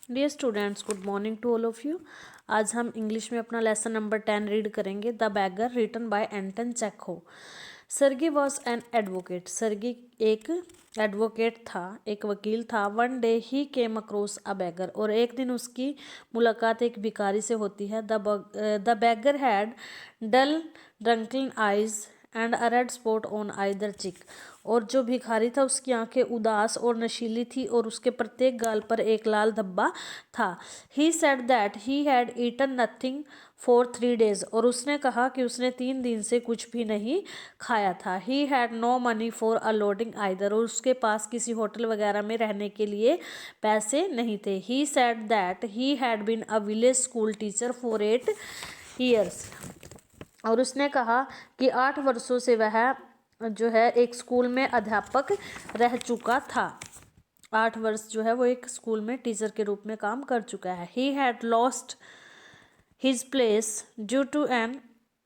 Dear students, good morning to all of you. आज हम English में अपना लेसन नंबर 10 रीड करेंगे। The beggar written by Anton Chekhov. Sergei was an advocate. Sergei एक advocate था, एक वकील था। One day he came across a beggar. और एक दिन उसकी मुलाकात एक भिखारी से होती है। The beggar had dull drunken eyes and a red spot on either cheek. और जो भिखारी था उसकी आंखें उदास और नशीली थी और उसके प्रत्येक गाल पर एक लाल धब्बा था। He said that he had eaten nothing for 3 days। और उसने कहा कि उसने 3 दिन से कुछ भी नहीं खाया था। He had no money for a lodging either. और उसके पास किसी होटल वगैरह में रहने के लिए पैसे नहीं थे। He said that he had been a village school teacher for 8 years। और उसने कहा कि 8 वर्षों से वह जो है एक स्कूल में अध्यापक रह चुका था। 8 वर्ष जो है वो एक स्कूल में टीचर के रूप में काम कर चुका है। He had lost his place due to an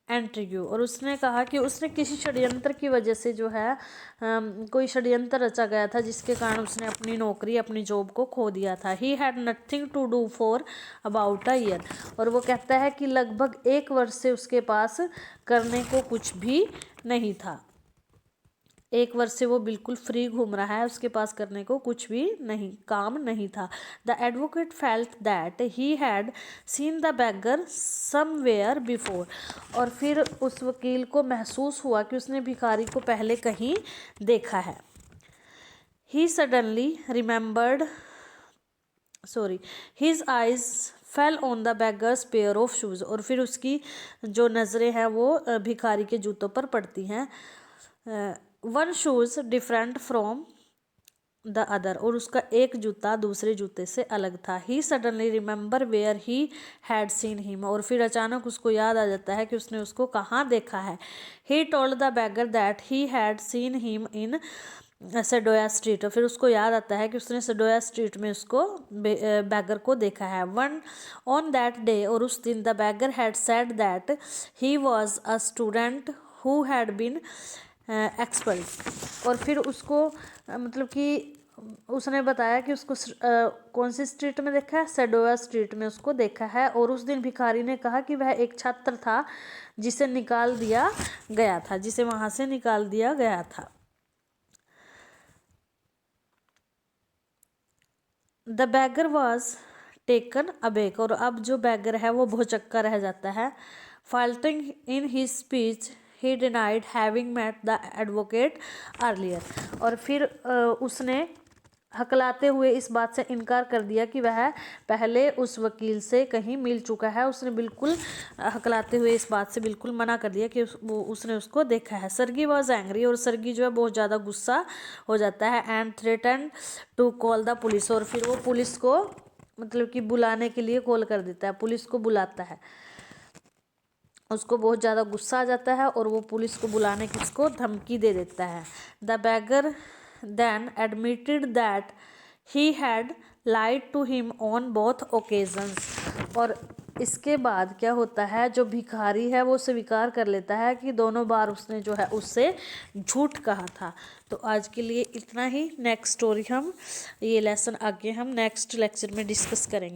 interview. और उसने कहा कि उसने किसी षड्यंत्र की वजह से जो है कोई षड्यंत्र रचा गया था जिसके कारण उसने अपनी नौकरी, अपनी जॉब को खो दिया था। He had nothing to do for about a year. और वो कहता है कि लगभग 1 वर्ष से उसके पास करने को कुछ भी नहीं था। 1 वर्ष से वो बिल्कुल फ्री घूम रहा है, उसके पास करने को कुछ भी नहीं, काम नहीं था। The advocate felt that he had seen the bagger somewhere before. और फिर उस वकील को महसूस हुआ कि उसने भिखारी को पहले कहीं देखा है। He suddenly remembered his eyes fell on the beggar's pair of shoes. और फिर उसकी जो नज़रें हैं वो भिखारी के जूतों पर पड़ती हैं। One shoes different from the other. और उसका एक जूता दूसरे जूते से अलग था। He suddenly remember where he had seen him. और फिर अचानक उसको याद आ जाता है कि उसने उसको कहाँ देखा है। He told the beggar that he had seen him in Sadovaya street. और फिर उसको याद आता है कि उसने सेडोया स्ट्रीट में उसको बैगर को देखा है। One on that day. और उस दिन the beggar had said that he was a student who had been expert. और फिर उसको मतलब कि उसने बताया कि उसको कौन सी स्ट्रीट में देखा है, सेडोया स्ट्रीट में उसको देखा है। और उस दिन भिखारी ने कहा कि वह एक छात्र था जिसे निकाल दिया गया था, जिसे वहाँ से निकाल दिया गया था। The beggar was taken aback. और अब जो बैगर है वो भौचक्का रह जाता है। Faltering in his speech he denied having met the advocate earlier. और फिर उसने हकलाते हुए इस बात से इनकार कर दिया कि वह पहले उस वकील से कहीं मिल चुका है। उसने बिल्कुल हकलाते हुए इस बात से बिल्कुल मना कर दिया कि उसने उसको देखा है। सर्गी वॉज एंग्री। और सर्गी जो है बहुत ज़्यादा गुस्सा हो जाता है। And threaten to call the police. और फिर वो पुलिस को मतलब कि बुलाने के लिए कॉल कर देता है, पुलिस को बुलाता है। उसको बहुत ज़्यादा गुस्सा आ जाता है और वो पुलिस को बुलाने की उसको धमकी दे देता है। The beggar then admitted that he had lied to him on both occasions. और इसके बाद क्या होता है, जो भिखारी है वो स्वीकार कर लेता है कि दोनों बार उसने जो है उससे झूठ कहा था। तो आज के लिए इतना ही। नेक्स्ट स्टोरी हम ये लेसन आगे हम नेक्स्ट लेक्चर में डिस्कस करेंगे।